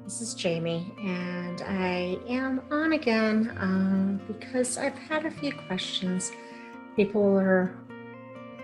This is Jamie, and I am on again because I've had a few questions. People are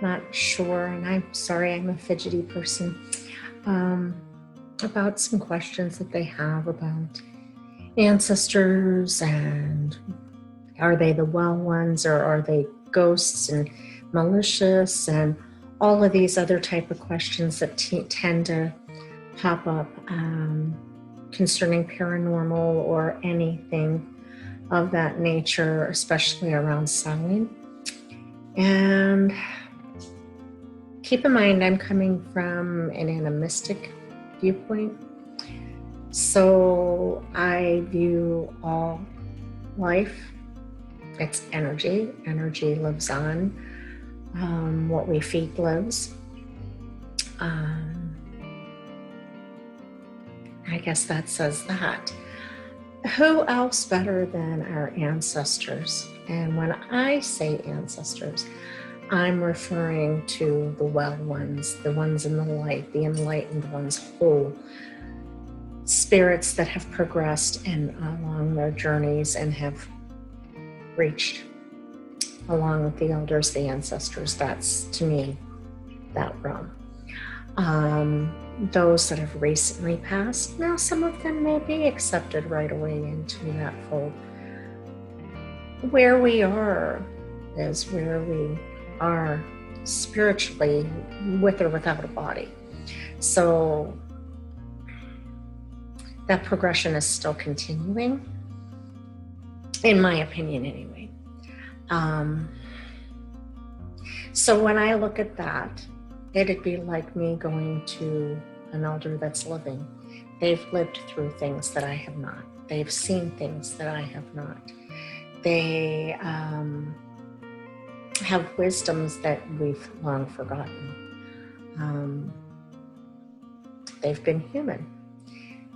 not sure, and I'm sorry, I'm a fidgety person, um, about some questions that they have about ancestors and are they the well ones or are they ghosts and malicious and all of these other type of questions that tend to pop up. Concerning paranormal or anything of that nature, especially around selling. And keep in mind, I'm coming from an animistic viewpoint. So I view all life, it's energy. Energy lives on. What we feed lives. I guess that says that. Who else better than our ancestors? And when I say ancestors, I'm referring to the well ones, the ones in the light, the enlightened ones, whole spirits that have progressed and along their journeys and have reached along with the elders, the ancestors. That's, to me, that realm. Those that have recently passed, now some of them may be accepted right away into that fold. Where we are is where we are spiritually, with or without a body. So that progression is still continuing, in my opinion anyway. So when I look at that, it'd be like me going to an elder that's living. They've lived through things that I have not. They've seen things that I have not. They have wisdoms that we've long forgotten. They've been human.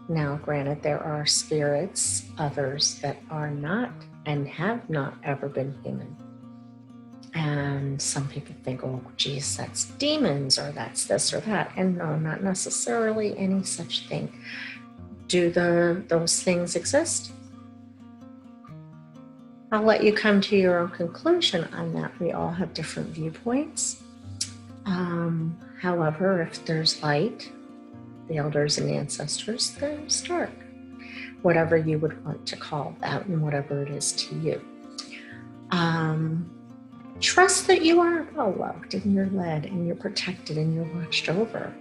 Now, granted, there are spirits, others that are not and have not ever been human. And some people think, oh, geez, that's demons or that's this or that. And no, not necessarily any such thing. Do those things exist? I'll let you come to your own conclusion on that. We all have different viewpoints. However, if there's light, the elders and ancestors, there's dark. Whatever you would want to call that and whatever it is to you. Trust that you are well loved and you're led and you're protected and you're watched over.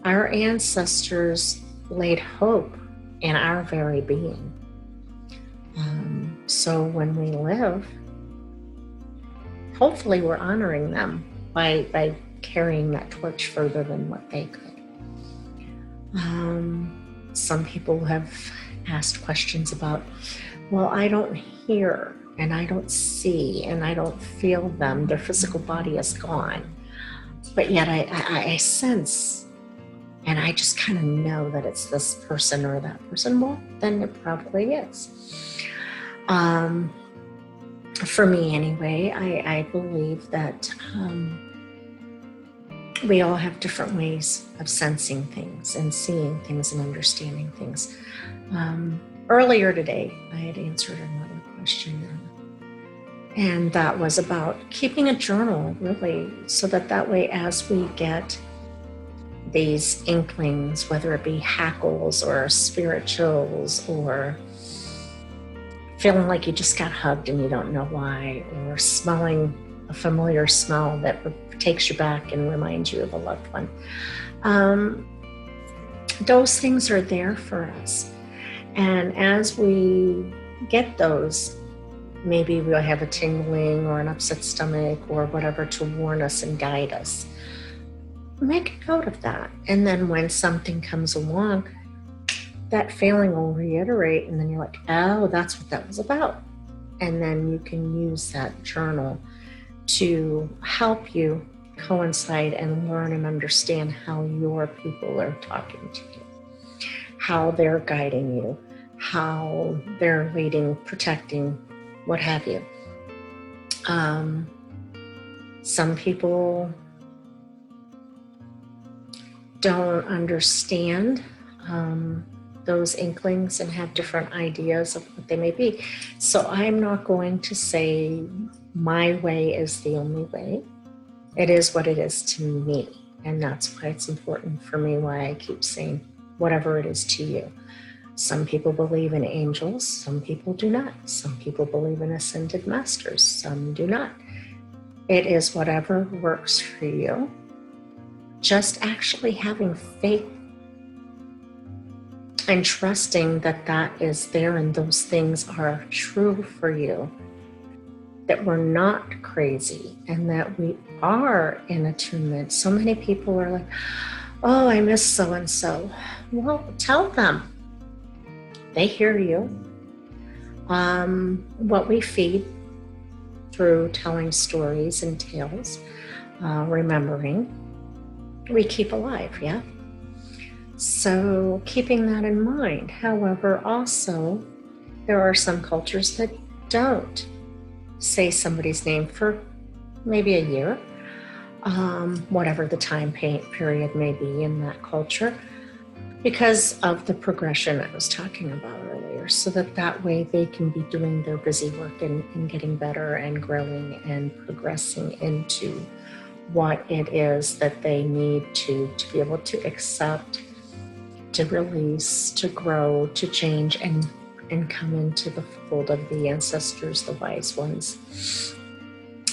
Our ancestors laid hope in our very being. So when we live, hopefully we're honoring them by carrying that torch further than what they could. Some people have asked questions about, well, I don't hear and I don't see and I don't feel them. Their physical body is gone. But yet I sense and I just kind of know that it's this person or that person. Well, then it probably is. For me anyway, I believe that we all have different ways of sensing things and seeing things and understanding things. Earlier today, I had answered another question, and that was about keeping a journal, really, so that way as we get these inklings, whether it be hackles or spirituals or feeling like you just got hugged and you don't know why, or smelling a familiar smell that takes you back and reminds you of a loved one. Those things are there for us. And as we get those, maybe we'll have a tingling or an upset stomach or whatever to warn us and guide us. Make a note of that. And then when something comes along, that feeling will reiterate, and then you're like, oh, that's what that was about. And then you can use that journal to help you coincide and learn and understand how your people are talking to you, how they're guiding you, how they're leading, protecting, what have you. Some people don't understand those inklings and have different ideas of what they may be. So I'm not going to say my way is the only way. It is what it is to me. And that's why it's important for me, why I keep saying whatever it is to you. Some people believe in angels, some people do not. Some people believe in ascended masters, some do not. It is whatever works for you. Just actually having faith and trusting that that is there and those things are true for you, that we're not crazy and that we are in attunement. So many people are like, oh, I miss so-and-so. Well, tell them. They hear you. What we feed through telling stories and tales, remembering, we keep alive, yeah? So keeping that in mind. However, also, there are some cultures that don't say somebody's name for maybe a year, whatever the time period may be in that culture, because of the progression I was talking about earlier, so that way they can be doing their busy work and getting better and growing and progressing into what it is that they need to be able to accept, to release, to grow, to change, and come into the fold of the ancestors, the wise ones,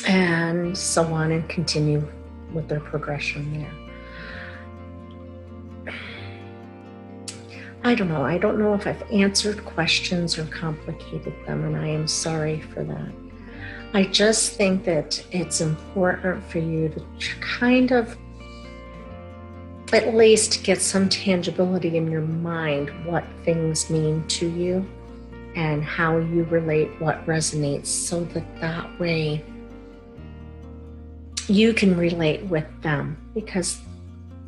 and so on, and continue with their progression there. I don't know if I've answered questions or complicated them, and I am sorry for that. I just think that it's important for you to kind of at least get some tangibility in your mind what things mean to you and how you relate, what resonates, so that way you can relate with them, because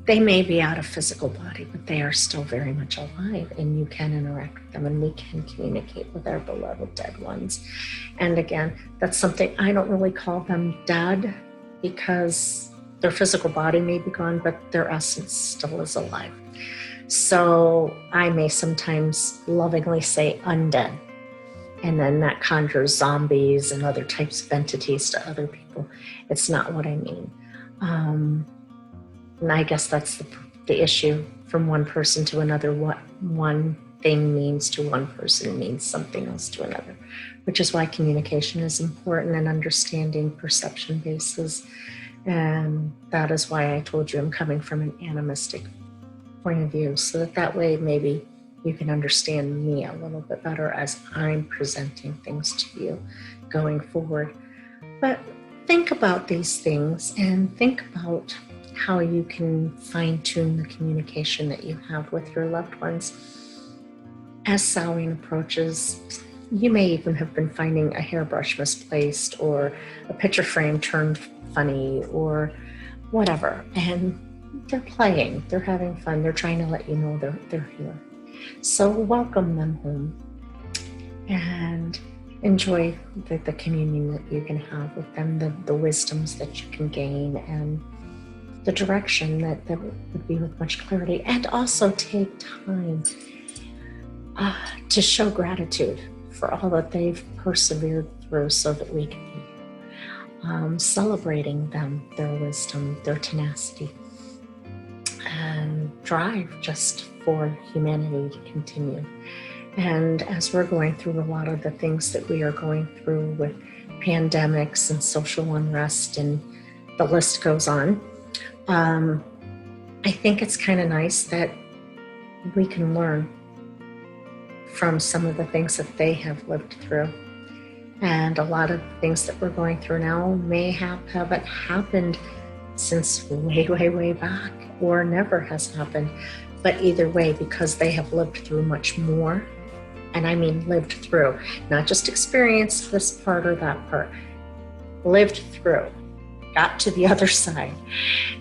they may be out of physical body, but they are still very much alive, and you can interact with them, and we can communicate with our beloved dead ones. And again, that's something, I don't really call them dead, because their physical body may be gone, but their essence still is alive. So I may sometimes lovingly say undead, and then that conjures zombies and other types of entities to other people. It's not what I mean. And I guess that's the issue. From one person to another, what one thing means to one person means something else to another, which is why communication is important and understanding perception bases. And that is why I told you I'm coming from an animistic point of view, so that way maybe you can understand me a little bit better as I'm presenting things to you going forward. But think about these things and think about how you can fine-tune the communication that you have with your loved ones. As Samhain approaches, you may even have been finding a hairbrush misplaced or a picture frame turned funny or whatever, and they're playing, they're having fun, they're trying to let you know they're here. So welcome them home and enjoy the communion that you can have with them, the wisdoms that you can gain, and the direction that would be with much clarity. And also take time to show gratitude for all that they've persevered through, so that we can be celebrating them, their wisdom, their tenacity, and drive just for humanity to continue. And as we're going through a lot of the things that we are going through with pandemics and social unrest, and the list goes on, I think it's kind of nice that we can learn from some of the things that they have lived through. And a lot of things that we're going through now may haven't happened since way, way, way back, or never has happened. But either way, because they have lived through much more, and I mean lived through, not just experienced this part or that part, lived through, got to the other side,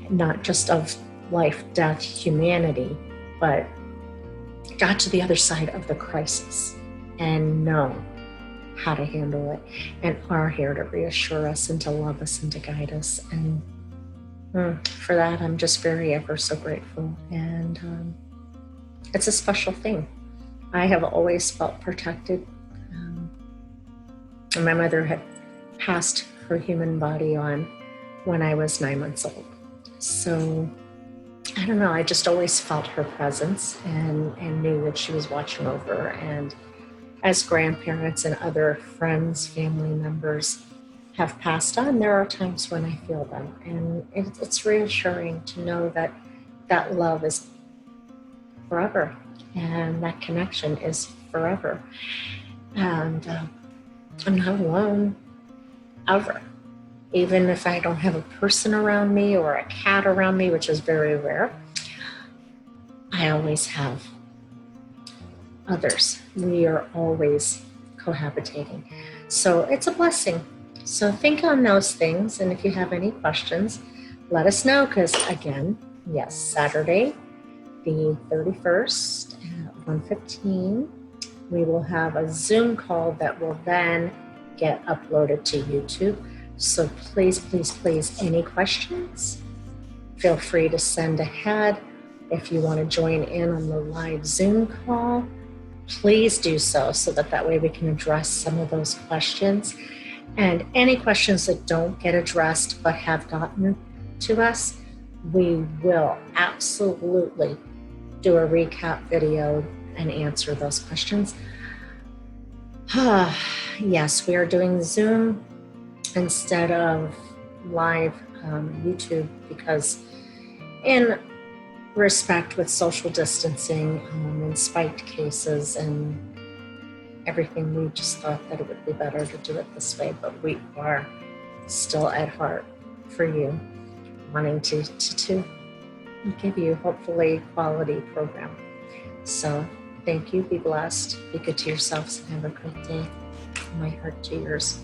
not just of life, death, humanity, but got to the other side of the crisis and know how to handle it, and are here to reassure us and to love us and to guide us. And for that, I'm just very ever so grateful. And it's a special thing. I have always felt protected. My mother had passed her human body on when I was 9 months old. So I don't know, I just always felt her presence and knew that she was watching over. And as grandparents and other friends, family members have passed on, there are times when I feel them. And it's reassuring to know that that love is forever and that connection is forever. And I'm not alone ever. Even if I don't have a person around me or a cat around me, which is very rare, I always have others. We are always cohabitating. So it's a blessing. So think on those things. And if you have any questions, let us know. Because again, yes, Saturday, the 31st at 1:15, we will have a Zoom call that will then get uploaded to YouTube. So please, please, please, any questions, feel free to send ahead. If you want to join in on the live Zoom call, please do so that way we can address some of those questions. And any questions that don't get addressed but have gotten to us, we will absolutely do a recap video and answer those questions. Yes, we are doing Zoom instead of live YouTube because in respect with social distancing and spiked cases and everything, we just thought that it would be better to do it this way. But we are still at heart for you, wanting to give you hopefully quality program. So thank you, be blessed, be good to yourselves, and have a great day. My heart to yours.